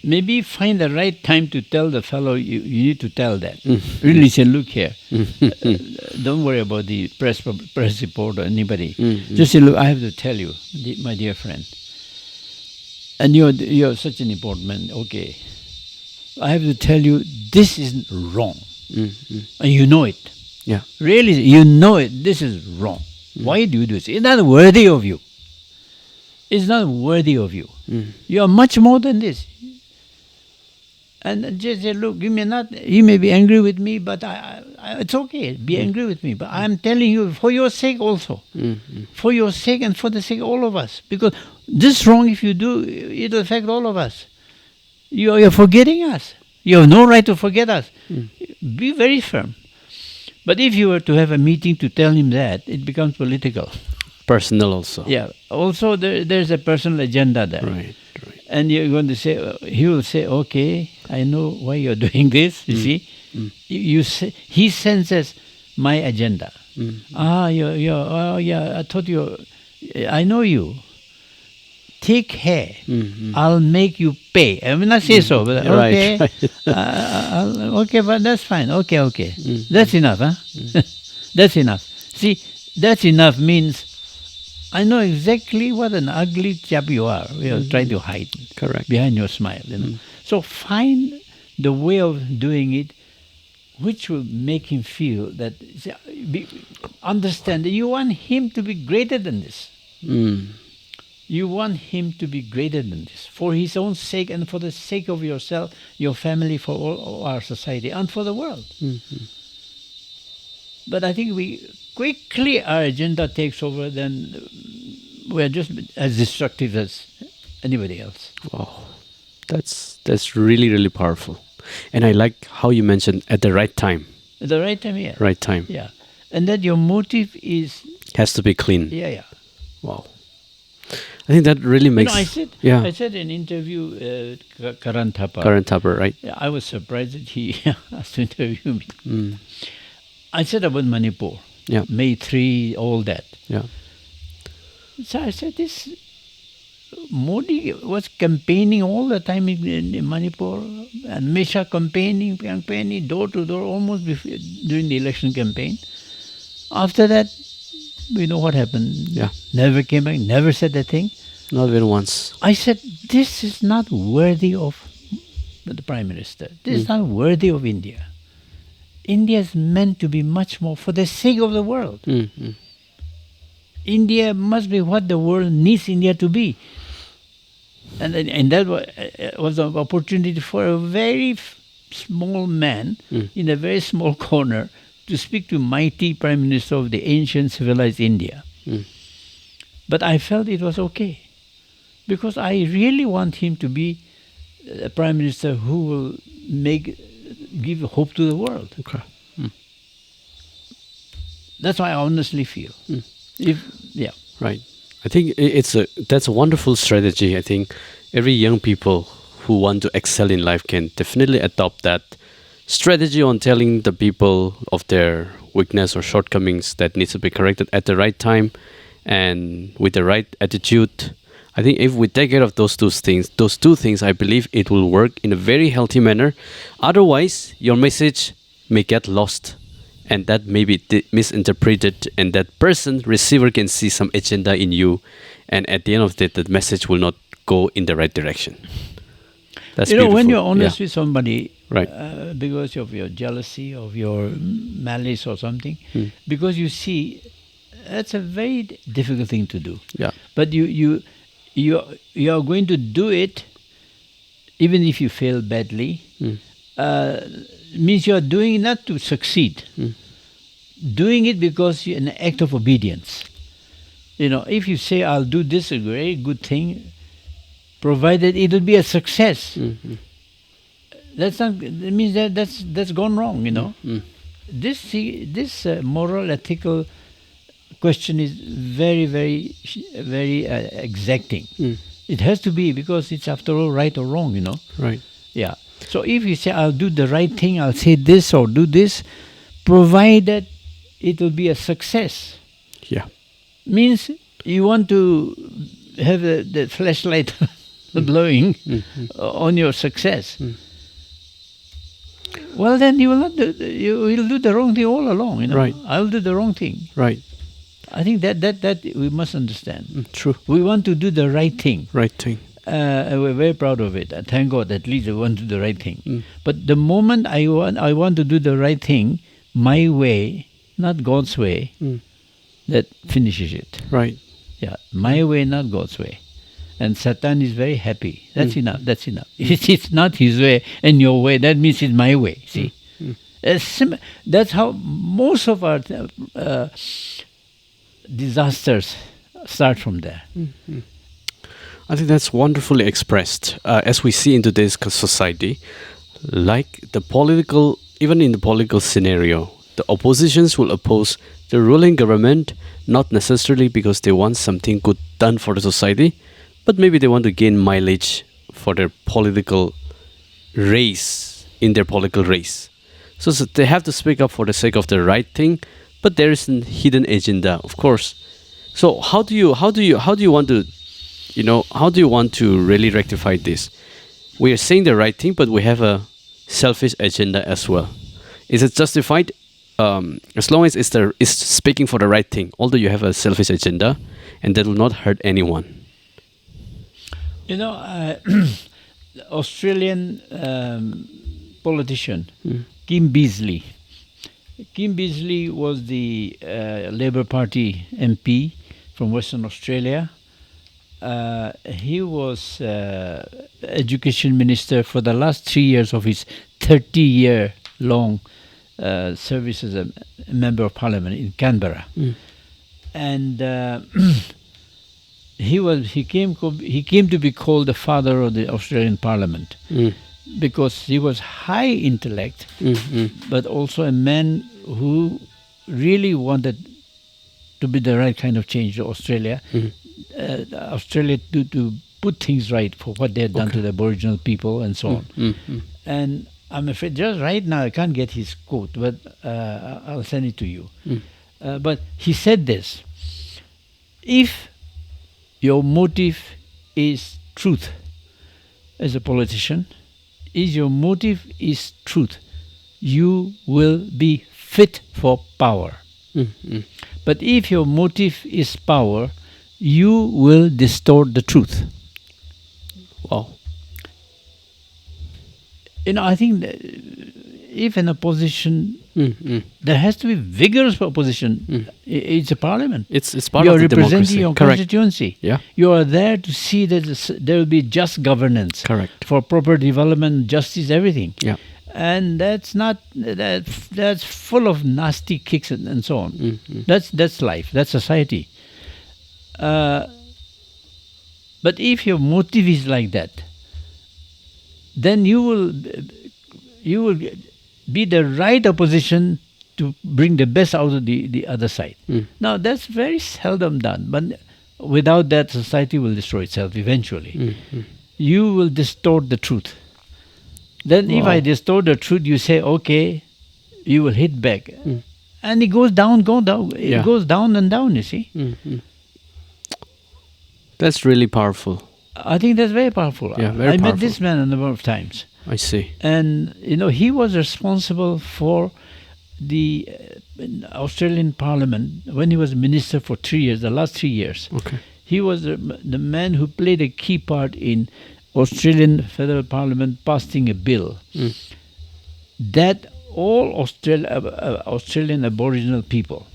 maybe find the right time to tell the fellow you need to tell that. Really say, look here, don't worry about the press report or anybody. Just say, look, I have to tell you, my dear friend, and you're such an important man, okay, I have to tell you this is wrong. And you know it. Yeah. Really, you know it, this is wrong. Why do you do this? It's not worthy of you. It's not worthy of you. You are much more than this. And just say, look, you may be angry with me, but it's okay, be angry with me. But I'm telling you, for your sake also. For your sake and for the sake of all of us. Because this wrong, if you do, it will affect all of us. You're forgetting us. You have no right to forget us. Be very firm. But if you were to have a meeting to tell him that, it becomes political. Personal also. Yeah. Also, there's a personal agenda there. Right. And you're going to say, he will say, okay, I know why you're doing this, you see. He senses my agenda. I thought I know you. Take care. I'll make you pay. I will not say so, but okay. Okay, but that's fine. Okay. That's enough, huh? That's enough. See, that's enough means I know exactly what an ugly chap you are. You're trying to hide behind your smile. So find the way of doing it which will make him feel that, understand that you want him to be greater than this. You want him to be greater than this, for his own sake and for the sake of yourself, your family, for all our society, and for the world. But I think quickly our agenda takes over, then we're just as destructive as anybody else. Wow, that's really, really powerful. And I like how you mentioned at the right time. At the right time, yeah. Right time. Yeah. And that your motive has to be clean. Yeah. Wow. I think that really makes... I said in an interview, Karan Thapar, right? Yeah, I was surprised that he asked to interview me. I said about Manipur, May 3, all that. Yeah. So I said, this Modi was campaigning all the time in Manipur, and Misha campaigning door to door, almost during the election campaign. After that, we know what happened. Yeah. Never came back, never said a thing. Not even once. I said, this is not worthy of the Prime Minister. This is not worthy of India. India is meant to be much more for the sake of the world. India must be what the world needs India to be. And that was an opportunity for a very small man in a very small corner to speak to mighty Prime Minister of the ancient civilized India. But I felt it was okay, because I really want him to be a prime minister who will give hope to the world. Okay. That's what I honestly feel. Right. I think that's a wonderful strategy. I think every young people who want to excel in life can definitely adopt that strategy on telling the people of their weakness or shortcomings that needs to be corrected at the right time and with the right attitude. I think if we take care of those two things, I believe it will work in a very healthy manner. Otherwise, your message may get lost and that may be misinterpreted, and that receiver can see some agenda in you, and at the end of the day, the message will not go in the right direction. That's when beautiful. you're honest with somebody, right, because of your jealousy, of your malice or something, because you see, that's a very difficult thing to do. Yeah. But you are going to do it, even if you fail badly. Means you are doing it not to succeed. Doing it because you're an act of obedience. If you say, I'll do this, a very good thing, provided it will be a success. That means that's gone wrong, This moral, ethical question is very, very, very exacting. It has to be, because it's after all right or wrong, Right. Yeah. So if you say, I'll do the right thing, I'll say this or do this, provided it will be a success. Yeah. Means you want to have the flashlight blowing on your success. Well, then you will do the wrong thing all along. Right. I will do the wrong thing. Right. I think that we must understand. True. We want to do the right thing. Right thing. And we're very proud of it. Thank God, at least we want to do the right thing. But the moment I want to do the right thing, my way, not God's way, that finishes it. Right. Yeah, my way, not God's way. And Satan is very happy. That's enough. That's enough. If it's not his way and your way, that means it's my way. See, that's how most of our disasters start from there. I think that's wonderfully expressed. As we see in today's society, like even in the political scenario, the oppositions will oppose the ruling government, not necessarily because they want something good done for the society, but maybe they want to gain mileage for their political race, in their political race. So they have to speak up for the sake of the right thing, but there is a hidden agenda, of course. So how do you want to really rectify this? We are saying the right thing, but we have a selfish agenda as well. Is it justified? As long as it's speaking for the right thing, although you have a selfish agenda, and that will not hurt anyone. Australian politician Kim Beazley. Kim Beazley was the Labour Party MP from Western Australia. He was education minister for the last 3 years of his 30-year-long service as a member of parliament in Canberra. And he came to be called the father of the Australian Parliament because he was high intellect, but also a man who really wanted to be the right kind of change to Australia. Australia to put things right for what they had done to the Aboriginal people and so on. And I'm afraid just right now I can't get his quote, but I'll send it to you. But he said this: if your motive is truth as a politician, your motive is truth, you will be fit for power. But if your motive is power, you will distort the truth. Wow. I think that if an opposition, there has to be vigorous opposition. It's a parliament. It's part of the democracy. You're representing your constituency. Yeah. You are there to see that there will be just governance. Correct. For proper development, justice, everything. Yeah. And that's full of nasty kicks and so on. That's life. That's society. But if your motive is like that, then you will be the right opposition to bring the best out of the other side. Now that's very seldom done, but without that, society will destroy itself eventually. You will distort the truth. Then if I distort the truth, you say, okay, you will hit back. And it goes down, it goes down and down, you see. That's really powerful. I think that's very powerful. Yeah, very I powerful. met this man a number of times. I see. And, he was responsible for the Australian Parliament when he was minister for 3 years, the last 3 years. Okay. He was the man who played a key part in Australian Federal Parliament passing a bill that all Australian Aboriginal people,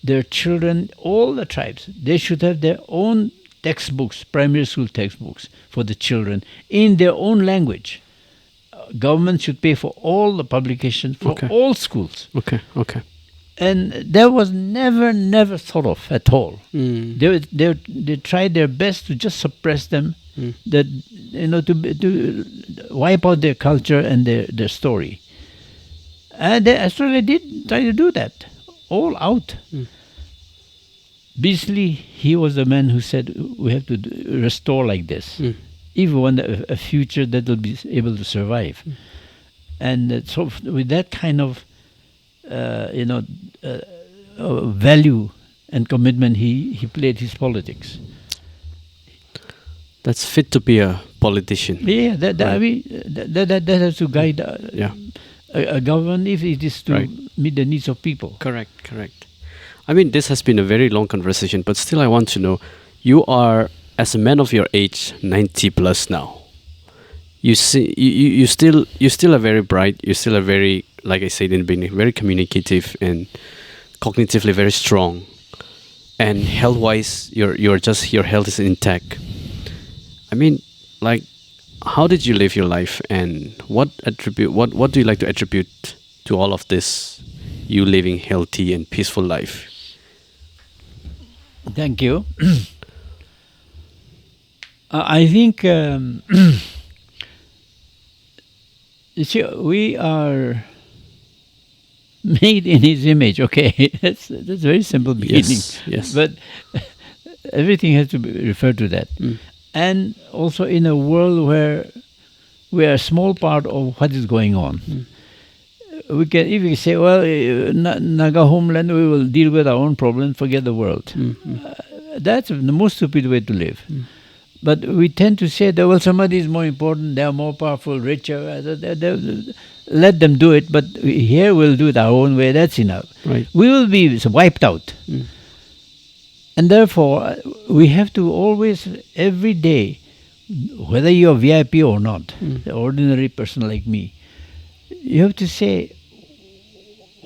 their children, all the tribes, they should have their own textbooks, primary school textbooks for the children in their own language. Government should pay for all the publications for all schools. Okay. And that was never thought of at all. They tried their best to just suppress them, that to wipe out their culture and their story. And Australia did try to do that, all out. Basically, he was the man who said we have to restore like this, if we want a future that will be able to survive. And so, with that kind of value and commitment, he played his politics. That's fit to be a politician. Yeah, that has to guide a government if it is to meet the needs of people. Correct. I mean, this has been a very long conversation, but still I want to know, you are, as a man of your age, 90 plus now. You see, you still are very bright. You still are very, like I said in the beginning, very communicative and cognitively very strong. And health-wise, your health is intact. I mean, like, how did you live your life, and what do you like to attribute to all of this, you living healthy and peaceful life? Thank you. I think you see, we are made in His image. Okay, that's a very simple beginning. Yes. But everything has to be referred to that. And also in a world where we are a small part of what is going on. We can, if we say, well, Naga homeland, we will deal with our own problems, forget the world. That's the most stupid way to live. But we tend to say that, well, somebody is more important, they are more powerful, richer, let them do it, but here we'll do it our own way, that's enough. Right. We will be wiped out. And therefore, we have to always, every day, whether you're VIP or not, the ordinary person like me, you have to say,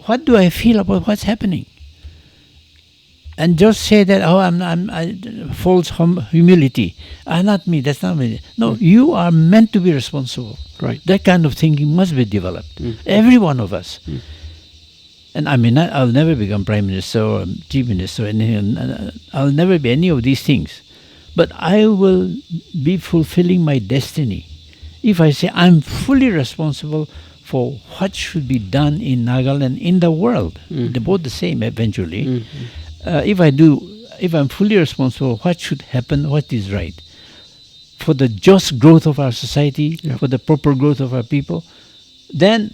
what do I feel about what's happening? And just say that, I'm false humility. Not me, that's not me. No, you are meant to be responsible. Right. That kind of thinking must be developed. Every one of us. And I mean, I'll never become Prime Minister or Chief Minister or anything. I'll never be any of these things. But I will be fulfilling my destiny if I say I'm fully responsible for what should be done in Nagaland, in the world. They're both the same eventually. If I'm fully responsible, what should happen, what is right, for the just growth of our society, for the proper growth of our people, then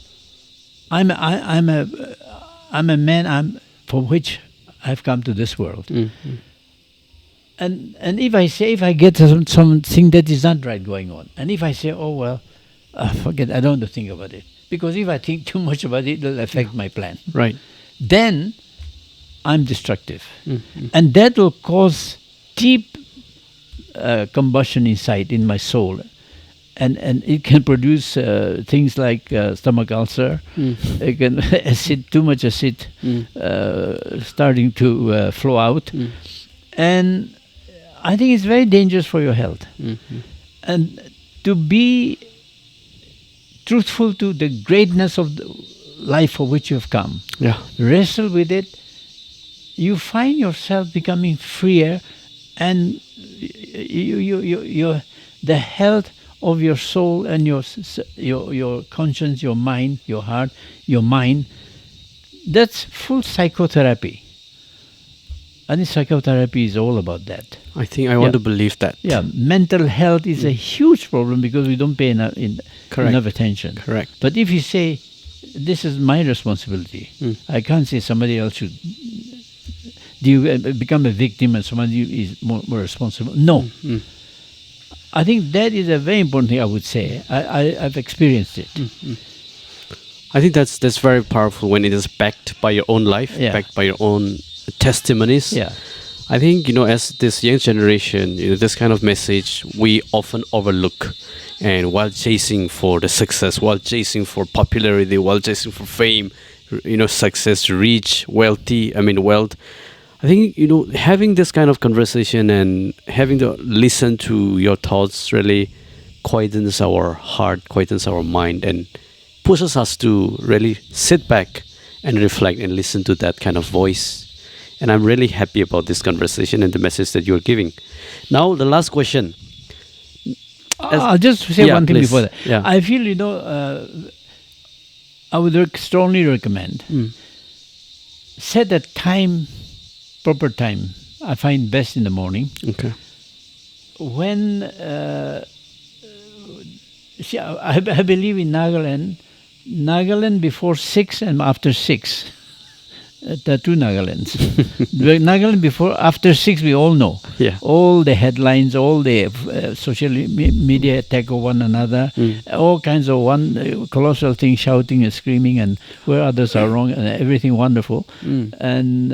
I'm a man for which I've come to this world. And if I get something that is not right going on, and if I say, oh well, forget, I don't want to think about it, because if I think too much about it, it will affect my plan. Right. Then I'm destructive. And that will cause deep combustion inside, in my soul. And it can produce things like stomach ulcer. It can too much acid starting to flow out. And I think it's very dangerous for your health. And to be truthful to the greatness of the life for which you have come, wrestle with it, you find yourself becoming freer, and the health of your soul and your conscience, your mind, your heart, your mind. That's full psychotherapy. And psychotherapy is all about that. I think I want to believe that. Yeah, mental health is a huge problem because we don't pay enough attention. Correct. But if you say, this is my responsibility, I can't say somebody else should. Do you become a victim and somebody is more responsible? No. I think that is a very important thing I would say. I've experienced it. I think that's very powerful when it is backed by your own life, backed by your own testimonies. Yeah. I think, as this young generation, this kind of message we often overlook. And while chasing for the success, while chasing for popularity, while chasing for fame, success, reach, wealth, I think, having this kind of conversation and having to listen to your thoughts really quietens our heart, quietens our mind, and pushes us to really sit back and reflect and listen to that kind of voice. And I'm really happy about this conversation and the message that you're giving. Now, the last question. I'll just say one thing please. before that. Yeah. I feel, I would strongly recommend set a time, proper time. I find best in the morning. Okay. When, see, I believe in Nagaland before 6 and after 6. There are two Nagalands. Nagaland after 6, we all know. Yeah. All the headlines, all the social media attack of one another, all kinds of colossal things, shouting and screaming, and where others are wrong, and everything wonderful. And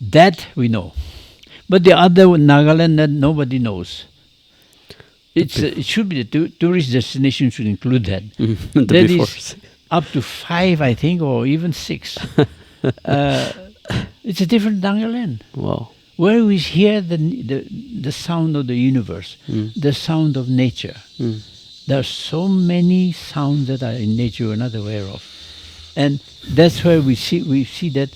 that we know. But the other Nagaland that nobody knows. It should be the tourist destination should include that. That is up to 5, I think, or even 6. It's a different Nagaland. Wow. Where we hear the sound of the universe, the sound of nature. There are so many sounds that are in nature we're not aware of. And that's where we see that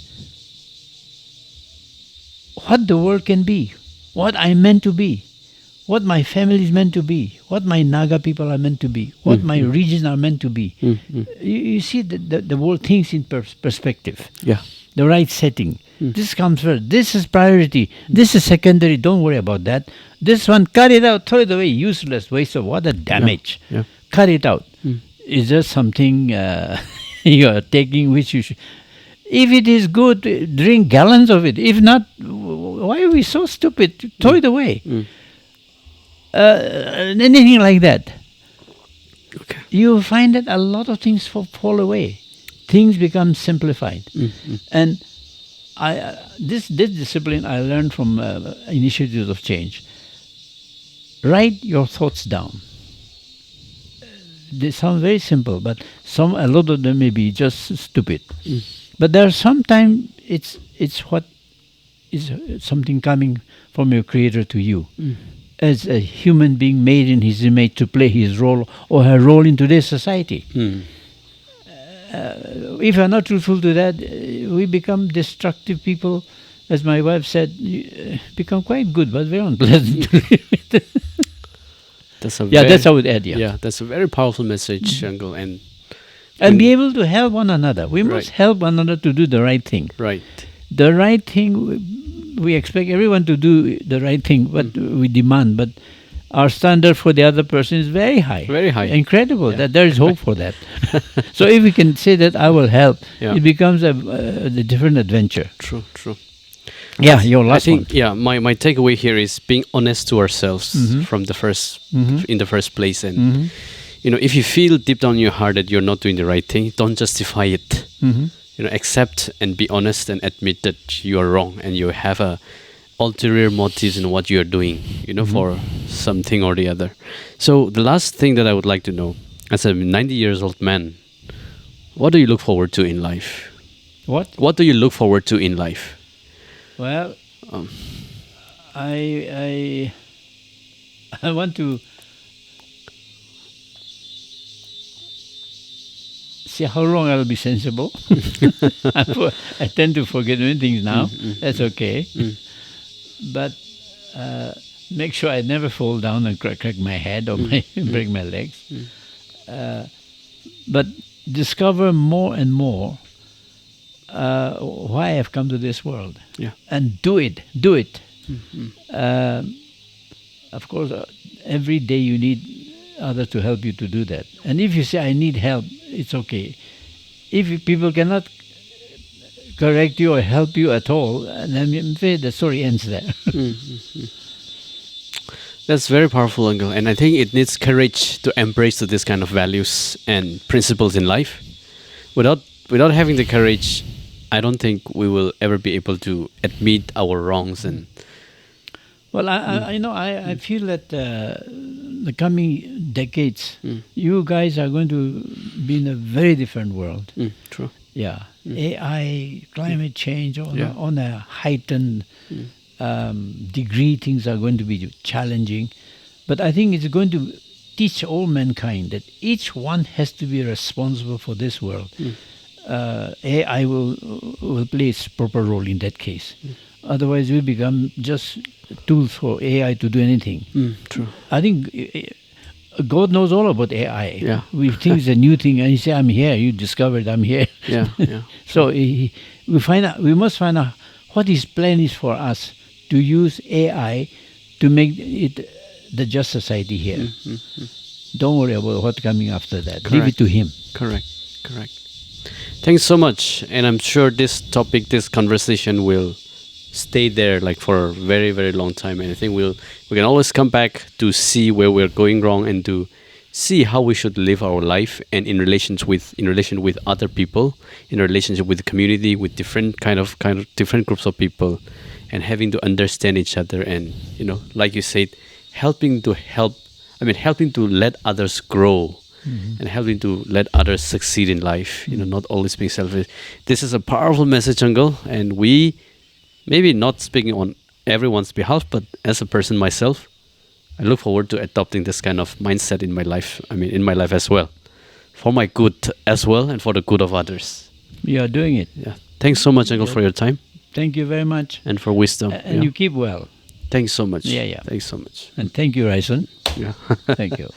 what the world can be, what I'm meant to be, what my family is meant to be, what my Naga people are meant to be, what my regions are meant to be. You see the world thinks in perspective. Yeah. The right setting. This comes first. This is priority. This is secondary. Don't worry about that. This one, cut it out. Throw it away. Useless. Waste of water. Damage. Yeah. Cut it out. Is there something you are taking which you should... If it is good, drink gallons of it. If not, why are we so stupid? Throw it away. Anything like that. Okay. You find that a lot of things fall away. Things become simplified. And this discipline I learned from Initiatives of Change. Write your thoughts down. They sound very simple, but a lot of them may be just stupid. But there are sometimes it's what is something coming from your Creator to you. As a human being made in His image to play his role or her role in today's society. If you are not truthful to that, we become destructive people. As my wife said, become quite good, but very unpleasant to live with. That's how I would add. Yeah, that's a very powerful message, Uncle. And be able to help one another. We must help one another to do the right thing. Right. The right thing, we expect everyone to do the right thing, but we demand. But our standard for the other person is very high. Very high. Incredible. That there is hope for that. So if we can say that I will help, it becomes a different adventure. True. Yeah, your last one. Yeah, my takeaway here is being honest to ourselves from the first in the first place. And if you feel deep down in your heart that you're not doing the right thing, don't justify it. Accept and be honest and admit that you are wrong and you have a ulterior motives in what you're doing, for something or the other. So the last thing that I would like to know, as a 90 years old man, what do you look forward to in life? What do you look forward to in life? Well, I want to see how long I'll be sensible. I tend to forget many things now. That's okay. But make sure I never fall down and crack my head or break my legs. But discover more and more why I've come to this world. Yeah. And do it. Of course, every day you need others to help you to do that. And if you say, I need help, it's okay. If people cannot correct you or help you at all, then the story ends there. That's very powerful, Uncle. And I think it needs courage to embrace this kind of values and principles in life. Without having the courage, I don't think we will ever be able to admit our wrongs. And well, I feel that the coming decades, you guys are going to be in a very different world. True. Yeah. AI, climate change, on a heightened degree, things are going to be challenging. But I think it's going to teach all mankind that each one has to be responsible for this world. AI will play its proper role in that case. Otherwise, we become just tools for AI to do anything. True. I think God knows all about AI. Yeah. We think it's a new thing, and He said, "I'm here. You discovered I'm here." Yeah. So we must find out what His plan is for us to use AI to make it the just society here. Don't worry about what's coming after that. Correct. Leave it to Him. Correct. Thanks so much. And I'm sure this topic, this conversation will stay there like for a very, very long time. And I think we can always come back to see where we're going wrong and to see how we should live our life, and in relation with other people, in relationship with the community, with different kind of different groups of people, and having to understand each other, and like you said, helping to let others grow. And helping to let others succeed in life, not always being selfish. This is a powerful message, Uncle, and we, maybe not speaking on everyone's behalf, but as a person myself, I look forward to adopting this kind of mindset in my life. In my life as well, for my good as well, and for the good of others. You are doing it. Yeah. Thanks so much, Uncle, for your time. Thank you very much. And for wisdom. And you keep well. Thanks so much. Yeah. Thanks so much. And thank you, Raison. Yeah. Thank you.